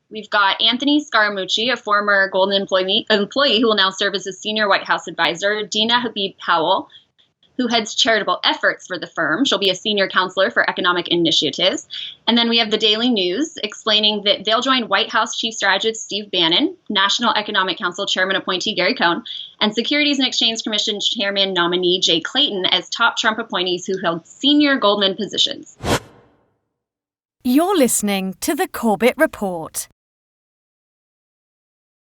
We've got Anthony Scaramucci, a former Golden employee who will now serve as a senior White House advisor. Dina Habib Powell, who heads charitable efforts for the firm. She'll be a senior counselor for economic initiatives. And then we have the Daily News explaining that they'll join White House Chief Strategist Steve Bannon, National Economic Council Chairman appointee Gary Cohn, and Securities and Exchange Commission Chairman nominee Jay Clayton as top Trump appointees who held senior Goldman positions. You're listening to the Corbett Report.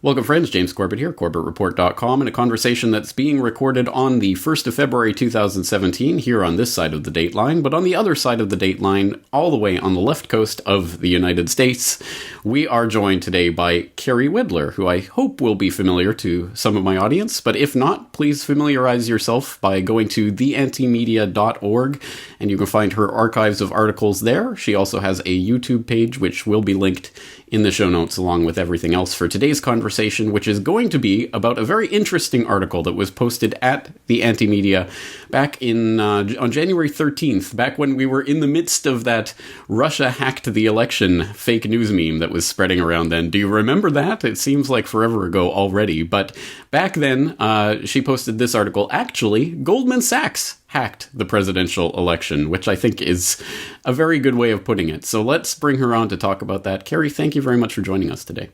Welcome, friends. James Corbett here, CorbettReport.com, and a conversation that's being recorded on the 1st of February 2017 here on this side of the dateline, but on the other side of the dateline, all the way on the left coast of the United States, we are joined today by Carrie Widler, who I hope will be familiar to some of my audience, but if not, please familiarize yourself by going to theantimedia.org, and you can find her archives of articles there. She also has a YouTube page, which will be linked in the show notes along with everything else for today's conversation, which is going to be about a very interesting article that was posted at the Anti-Media back in on January 13th, back when we were in the midst of that Russia hacked the election fake news meme that was spreading around then. Do you remember that? It seems like forever ago already, but back then she posted this article. Actually, Goldman Sachs hacked the presidential election, which I think is a very good way of putting it. So let's bring her on to talk about that. Carrie, thank you very much for joining us today.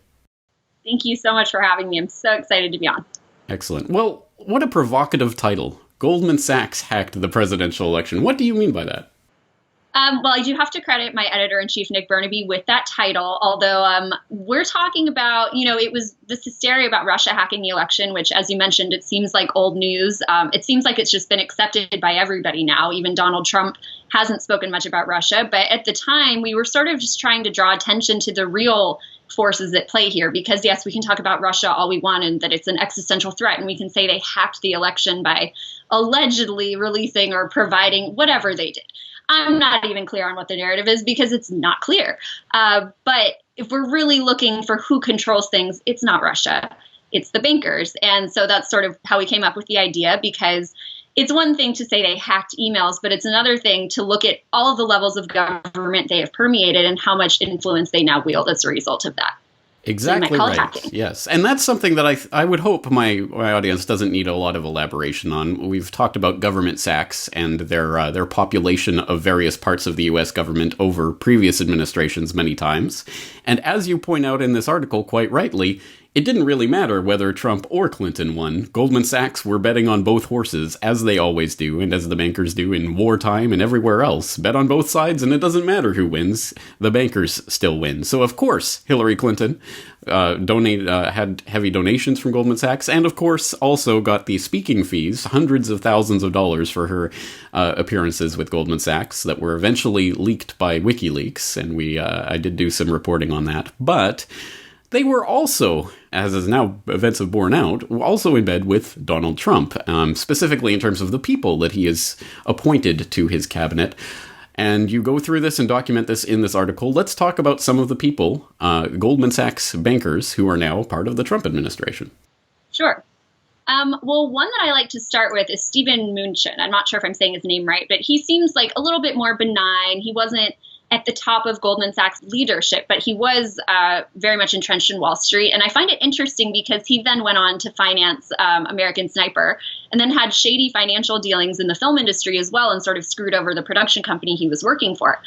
Thank you so much for having me. I'm so excited to be on. Excellent. Well, what a provocative title. Goldman Sachs hacked the presidential election. What do you mean by that? Well, I do have to credit my editor-in-chief, Nick Burnaby, with that title, although we're talking about, it was this hysteria about Russia hacking the election, which, as you mentioned, it seems like old news. It seems like it's just been accepted by everybody now. Even Donald Trump hasn't spoken much about Russia. But at the time, we were sort of just trying to draw attention to the real forces at play here, because, yes, we can talk about Russia all we want and that it's an existential threat, and we can say they hacked the election by allegedly releasing or providing whatever they did. I'm not even clear on what the narrative is because it's not clear. But if we're really looking for who controls things, it's not Russia, it's the bankers. And so that's sort of how we came up with the idea, because it's one thing to say they hacked emails, but it's another thing to look at all of the levels of government they have permeated and how much influence they now wield as a result of that. Exactly right. Yes. And that's something that I would hope my audience doesn't need a lot of elaboration on. We've talked about government sacks and their population of various parts of the U.S. government over previous administrations many times. And as you point out in this article, quite rightly, it didn't really matter whether Trump or Clinton won. Goldman Sachs were betting on both horses, as they always do, and as the bankers do in wartime and everywhere else. Bet on both sides, and it doesn't matter who wins. The bankers still win. So, of course, Hillary Clinton had heavy donations from Goldman Sachs, and, of course, also got the speaking fees, hundreds of thousands of dollars for her appearances with Goldman Sachs that were eventually leaked by WikiLeaks, and I did do some reporting on that. But they were also, as now events have borne out, also in bed with Donald Trump, specifically in terms of the people that he has appointed to his cabinet. And you go through this and document this in this article. Let's talk about some of the people, Goldman Sachs bankers, who are now part of the Trump administration. Sure. Well, one that I like to start with is Steven Mnuchin. I'm not sure if I'm saying his name right, but he seems like a little bit more benign. He wasn't at the top of Goldman Sachs leadership, but he was very much entrenched in Wall Street. And I find it interesting because he then went on to finance American Sniper and then had shady financial dealings in the film industry as well and sort of screwed over the production company he was working for.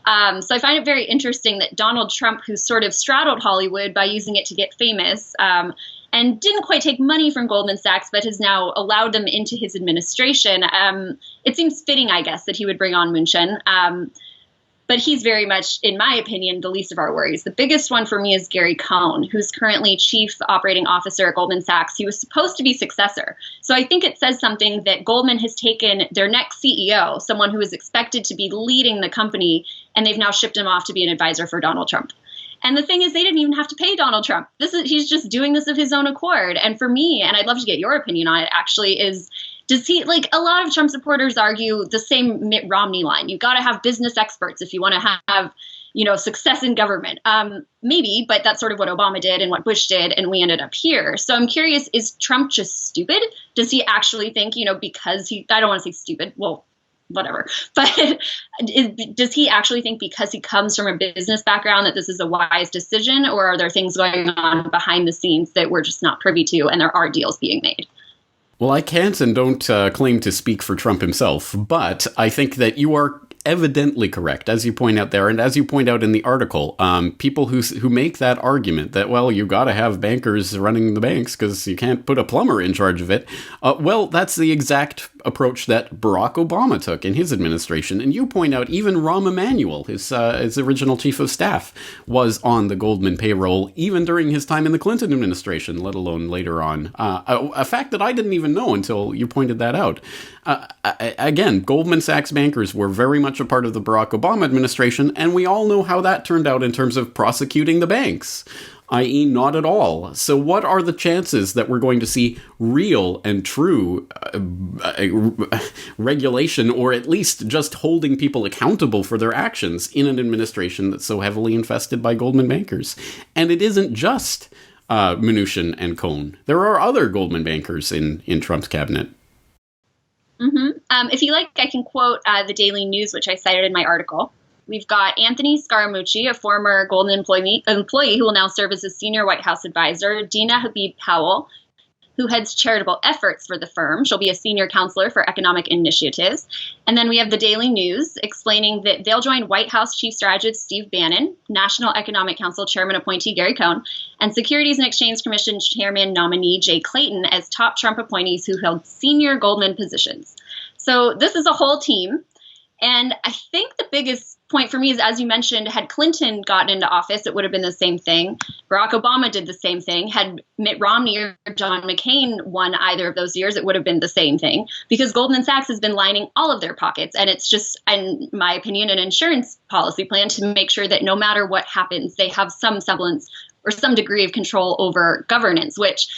So I find it very interesting that Donald Trump, who sort of straddled Hollywood by using it to get famous, and didn't quite take money from Goldman Sachs, but has now allowed them into his administration. It seems fitting, I guess, that he would bring on Mnuchin. But he's very much, in my opinion, the least of our worries. The biggest one for me is Gary Cohn, who's currently chief operating officer at Goldman Sachs. He was supposed to be successor. So I think it says something that Goldman has taken their next CEO, someone who is expected to be leading the company, and they've now shipped him off to be an advisor for Donald Trump. And the thing is, they didn't even have to pay Donald Trump. He's just doing this of his own accord. And for me, and I'd love to get your opinion on it, actually, is does he, like a lot of Trump supporters argue the same Mitt Romney line. You got to have business experts if you want to have, success in government. Maybe, but that's sort of what Obama did and what Bush did, and we ended up here. So I'm curious, is Trump just stupid? Does he actually think, because I don't want to say stupid. Well, whatever. But does he actually think because he comes from a business background that this is a wise decision, or are there things going on behind the scenes that we're just not privy to and there are deals being made? Well, I can't and don't claim to speak for Trump himself, but I think that you are evidently correct, as you point out there, and as you point out in the article. People who make that argument that, well, you got to have bankers running the banks because you can't put a plumber in charge of it. Well, that's the exact approach that Barack Obama took in his administration. And you point out even Rahm Emanuel, his original chief of staff, was on the Goldman payroll even during his time in the Clinton administration, let alone later on. A fact that I didn't even know until you pointed that out. Again, Goldman Sachs bankers were very much a part of the Barack Obama administration, and we all know how that turned out in terms of prosecuting the banks, i.e. not at all. So what are the chances that we're going to see real and true regulation, or at least just holding people accountable for their actions in an administration that's so heavily infested by Goldman bankers? And it isn't just Mnuchin and Cohn. There are other Goldman bankers in Trump's cabinet. If you like, I can quote the Daily News, which I cited in my article. We've got Anthony Scaramucci, a former Goldman employee who will now serve as a senior White House advisor, Dina Habib Powell, who heads charitable efforts for the firm. She'll be a senior counselor for economic initiatives. And then we have the Daily News explaining that they'll join White House Chief Strategist Steve Bannon, National Economic Council Chairman appointee Gary Cohn, and Securities and Exchange Commission Chairman nominee Jay Clayton as top Trump appointees who held senior Goldman positions. So this is a whole team. And I think the biggest point for me is, as you mentioned, had Clinton gotten into office, it would have been the same thing. Barack Obama did the same thing. Had Mitt Romney or John McCain won either of those years, it would have been the same thing, because Goldman Sachs has been lining all of their pockets. And it's just, in my opinion, an insurance policy plan to make sure that no matter what happens, they have some semblance or some degree of control over governance, which,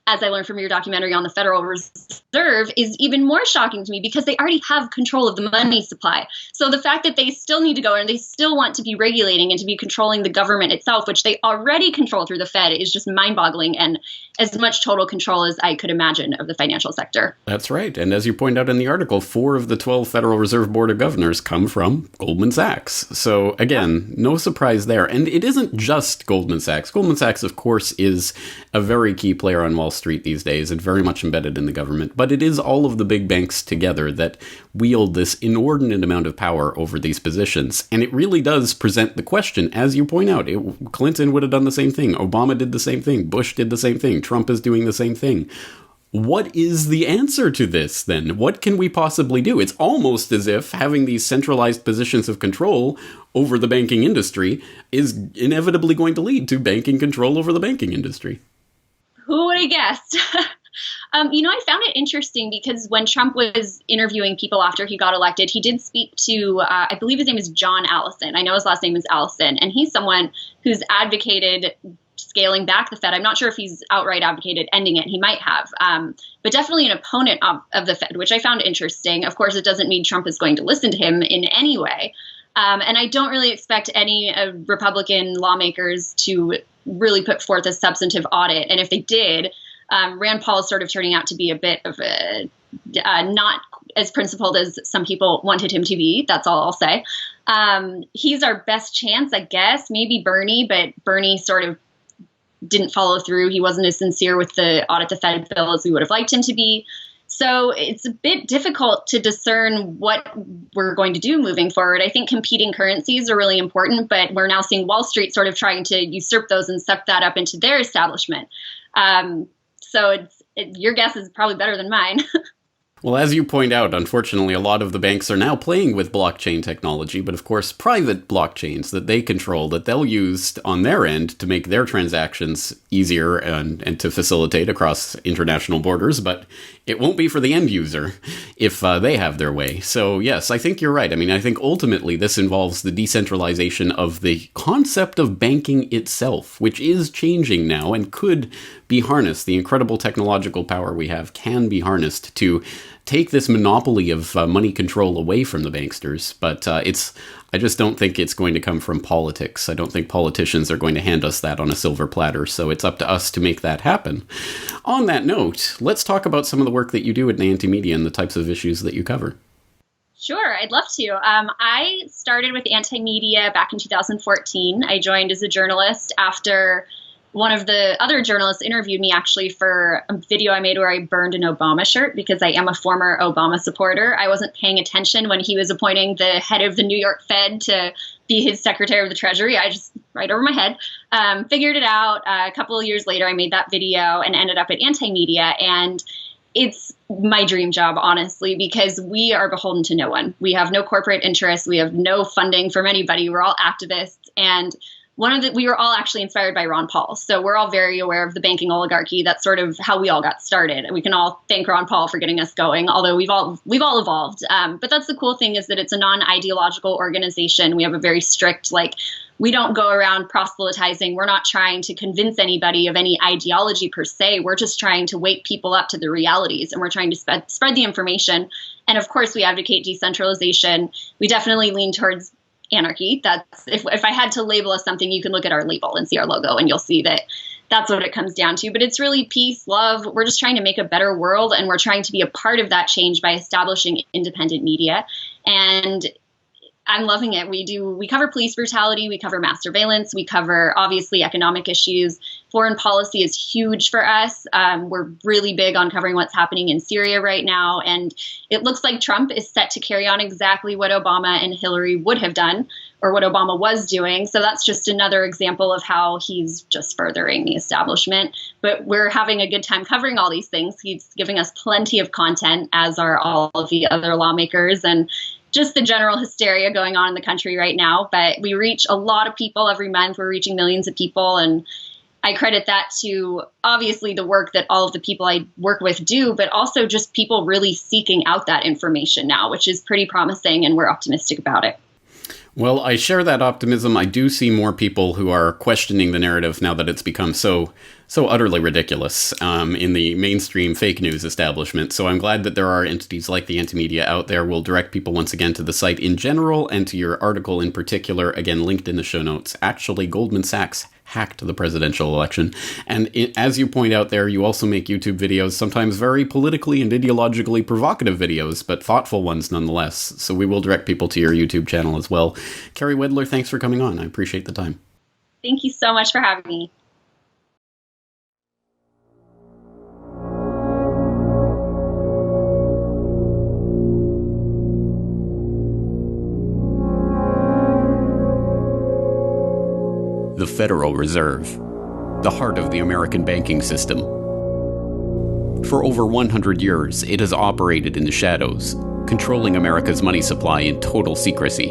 as I learned from your documentary on the Federal Reserve, is even more shocking to me because they already have control of the money supply. So the fact that they still need to go and they still want to be regulating and to be controlling the government itself, which they already control through the Fed, is just mind-boggling, and as much total control as I could imagine of the financial sector. That's right. And as you point out in the article, 4 of the 12 Federal Reserve Board of Governors come from Goldman Sachs. So again, no surprise there. And it isn't just Goldman Sachs. Goldman Sachs, of course, is a very key player on Wall Street these days and very much embedded in the government. But it is all of the big banks together that wield this inordinate amount of power over these positions. And it really does present the question, as you point out. Clinton would have done the same thing. Obama did the same thing. Bush did the same thing. Trump is doing the same thing. What is the answer to this, then? What can we possibly do? It's almost as if having these centralized positions of control over the banking industry is inevitably going to lead to banking control over the banking industry. Who would have guessed? I found it interesting because when Trump was interviewing people after he got elected, he did speak to, I believe his name is John Allison. I know his last name is Allison, and he's someone who's advocated scaling back the Fed. I'm not sure if he's outright advocated ending it. He might have, but definitely an opponent of the Fed, which I found interesting. Of course, it doesn't mean Trump is going to listen to him in any way. And I don't really expect any Republican lawmakers to really put forth a substantive audit. And if they did, Rand Paul is sort of turning out to be a bit of a not as principled as some people wanted him to be. That's all I'll say. He's our best chance, I guess. Maybe Bernie, but Bernie sort of didn't follow through. He wasn't as sincere with the audit the Fed bill as we would have liked him to be. So it's a bit difficult to discern what we're going to do moving forward. I think competing currencies are really important, but we're now seeing Wall Street sort of trying to usurp those and suck that up into their establishment. So your guess is probably better than mine. Well, as you point out, unfortunately, a lot of the banks are now playing with blockchain technology, but of course, private blockchains that they control, that they'll use on their end to make their transactions easier and to facilitate across international borders, but it won't be for the end user if they have their way. So yes, I think you're right. I mean, I think ultimately this involves the decentralization of the concept of banking itself, which is changing now and could be harnessed. The incredible technological power we have can be harnessed to take this monopoly of money control away from the banksters. But I just don't think it's going to come from politics. I don't think politicians are going to hand us that on a silver platter. So it's up to us to make that happen. On that note, let's talk about some of the work that you do at Nanty Media and the types of issues that you cover. Sure, I'd love to. I started with anti-media back in 2014. I joined as a journalist after one of the other journalists interviewed me actually for a video I made where I burned an Obama shirt because I am a former Obama supporter. I wasn't paying attention when he was appointing the head of the New York Fed to be his Secretary of the Treasury. I just, right over my head, figured it out. A couple of years later, I made that video and ended up at anti-media. And it's my dream job, honestly, because we are beholden to no one. We have no corporate interests. We have no funding from anybody. We're all activists. And we were all actually inspired by Ron Paul. So we're all very aware of the banking oligarchy. That's sort of how we all got started. And we can all thank Ron Paul for getting us going, although we've all evolved. But that's the cool thing, is that it's a non-ideological organization. We have a very strict, we don't go around proselytizing. We're not trying to convince anybody of any ideology per se. We're just trying to wake people up to the realities, and we're trying to spread the information. And of course, we advocate decentralization. We definitely lean towards anarchy. That's if I had to label us something, you can look at our label and see our logo, and you'll see that that's what it comes down to. But it's really peace, love. We're just trying to make a better world, and we're trying to be a part of that change by establishing independent media. And I'm loving it. We cover police brutality, we cover mass surveillance, we cover obviously economic issues. Foreign policy is huge for us. We're really big on covering what's happening in Syria right now. And it looks like Trump is set to carry on exactly what Obama and Hillary would have done, or what Obama was doing. So that's just another example of how he's just furthering the establishment. But we're having a good time covering all these things. He's giving us plenty of content, as are all of the other lawmakers, and just the general hysteria going on in the country right now. But we reach a lot of people every month. We're reaching millions of people. And I credit that to obviously the work that all of the people I work with do, but also just people really seeking out that information now, which is pretty promising, and we're optimistic about it. Well, I share that optimism. I do see more people who are questioning the narrative now that it's become so utterly ridiculous in the mainstream fake news establishment. So I'm glad that there are entities like the Anti-Media out there. We'll direct people once again to the site in general and to your article in particular, again, linked in the show notes. Actually, Goldman Sachs hacked the presidential election. And as you point out there, you also make YouTube videos, sometimes very politically and ideologically provocative videos, but thoughtful ones nonetheless. So we will direct people to your YouTube channel as well. Carrie Wedler, thanks for coming on. I appreciate the time. Thank you so much for having me. The Federal Reserve, the heart of the American banking system. For over 100 years, it has operated in the shadows, controlling America's money supply in total secrecy.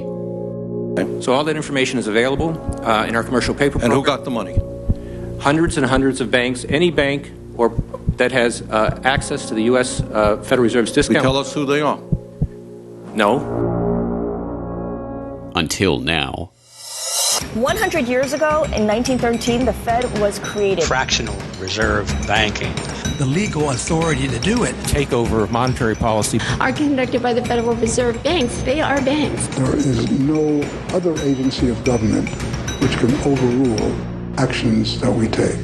So all that information is available in our commercial paper program. And who got the money? Hundreds and hundreds of banks. Any bank that has access to the U.S. Federal Reserve's discount. Tell us who they are. No. Until now. 100 years ago, in 1913, the Fed was created. Fractional reserve banking. The legal authority to do it. Takeover of monetary policy. Are conducted by the Federal Reserve banks. They are banks. There is no other agency of government which can overrule actions that we take.